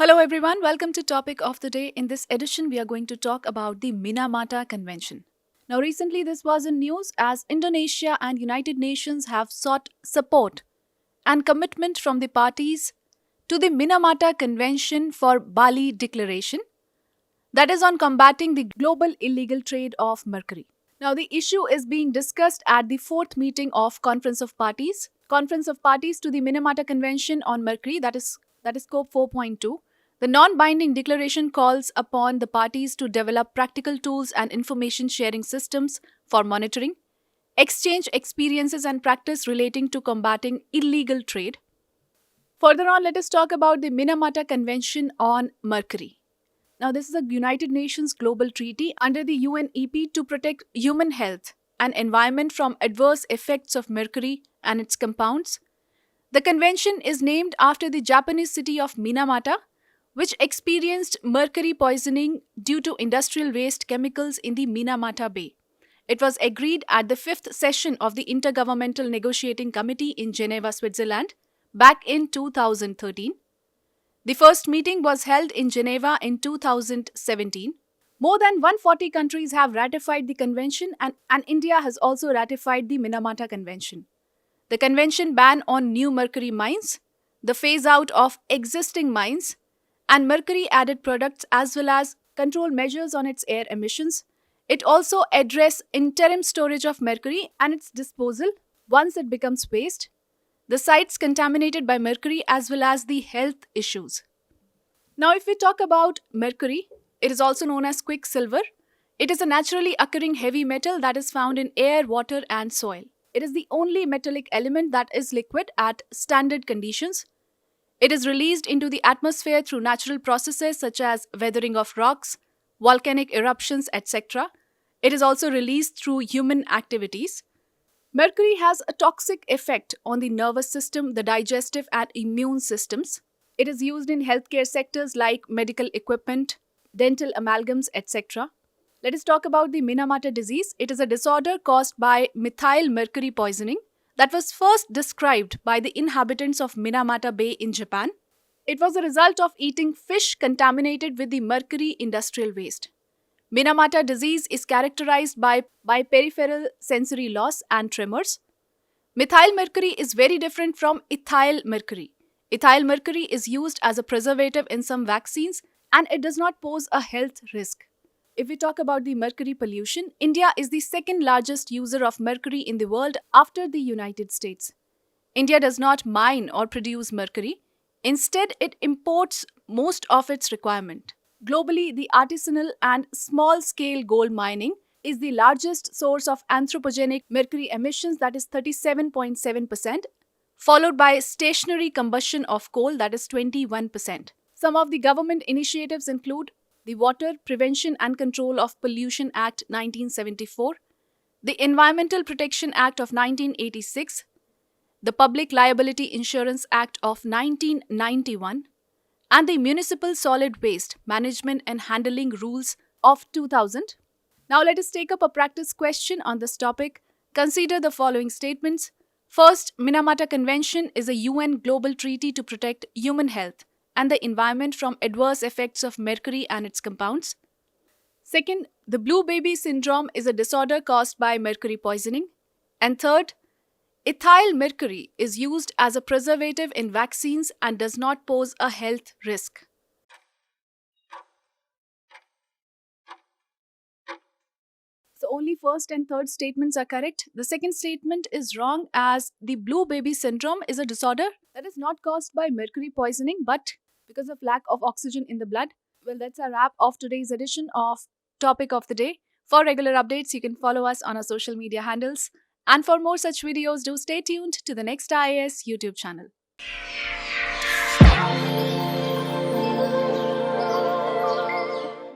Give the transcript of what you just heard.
Hello everyone, welcome to Topic of the Day. In this edition, we are going to talk about the Minamata Convention. Now recently this was in news as Indonesia and United Nations have sought support and commitment from the parties to the Minamata Convention for Bali Declaration, that is on combating the global illegal trade of mercury. Now the issue is being discussed at the fourth meeting of Conference of Parties to the Minamata Convention on Mercury, that is Scope 4.2. The non-binding declaration calls upon the parties to develop practical tools and information sharing systems for monitoring, exchange experiences and practice relating to combating illegal trade. Further on, let us talk about the Minamata Convention on Mercury. Now, this is a United Nations global treaty under the UNEP to protect human health and environment from adverse effects of mercury and its compounds. The convention is named after the Japanese city of Minamata, which experienced mercury poisoning due to industrial waste chemicals in the Minamata Bay. It was agreed at the fifth session of the Intergovernmental Negotiating Committee in Geneva, Switzerland, back in 2013. The first meeting was held in Geneva in 2017. More than 140 countries have ratified the convention and India has also ratified the Minamata Convention. The convention ban on new mercury mines, the phase out of existing mines, and mercury-added products as well as control measures on its air emissions. It also addresses interim storage of mercury and its disposal once it becomes waste, the sites contaminated by mercury as well as the health issues. Now, if we talk about mercury, it is also known as quicksilver. It is a naturally occurring heavy metal that is found in air, water, and soil. It is the only metallic element that is liquid at standard conditions. It is released into the atmosphere through natural processes such as weathering of rocks, volcanic eruptions, etc. It is also released through human activities. Mercury has a toxic effect on the nervous system, the digestive and immune systems. It is used in healthcare sectors like medical equipment, dental amalgams, etc. Let us talk about the Minamata disease. It is a disorder caused by methyl mercury poisoning that was first described by the inhabitants of Minamata Bay in Japan. It was a result of eating fish contaminated with the mercury industrial waste. Minamata disease is characterized by peripheral sensory loss and tremors. Methyl mercury is very different from ethyl mercury. Ethyl mercury is used as a preservative in some vaccines and it does not pose a health risk. If we talk about the mercury pollution, India is the second largest user of mercury in the world after the United States. India does not mine or produce mercury. Instead, it imports most of its requirement. Globally, the artisanal and small-scale gold mining is the largest source of anthropogenic mercury emissions, that is 37.7%, followed by stationary combustion of coal, that is 21%. Some of the government initiatives include the Water Prevention and Control of Pollution Act 1974, the Environmental Protection Act of 1986, the Public Liability Insurance Act of 1991, and the Municipal Solid Waste Management and Handling Rules of 2000. Now let us take up a practice question on this topic. Consider the following statements. First, Minamata Convention is a UN global treaty to protect human health and the environment from adverse effects of mercury and its compounds. Second, the blue baby syndrome is a disorder caused by mercury poisoning. And third, ethyl mercury is used as a preservative in vaccines and does not pose a health risk. So only first and third statements are correct. The second statement is wrong as the blue baby syndrome is a disorder that is not caused by mercury poisoning but because of lack of oxygen in the blood. Well, that's a wrap of today's edition of Topic of the Day. For regular updates, you can follow us on our social media handles. And for more such videos, do stay tuned to the next IAS YouTube channel.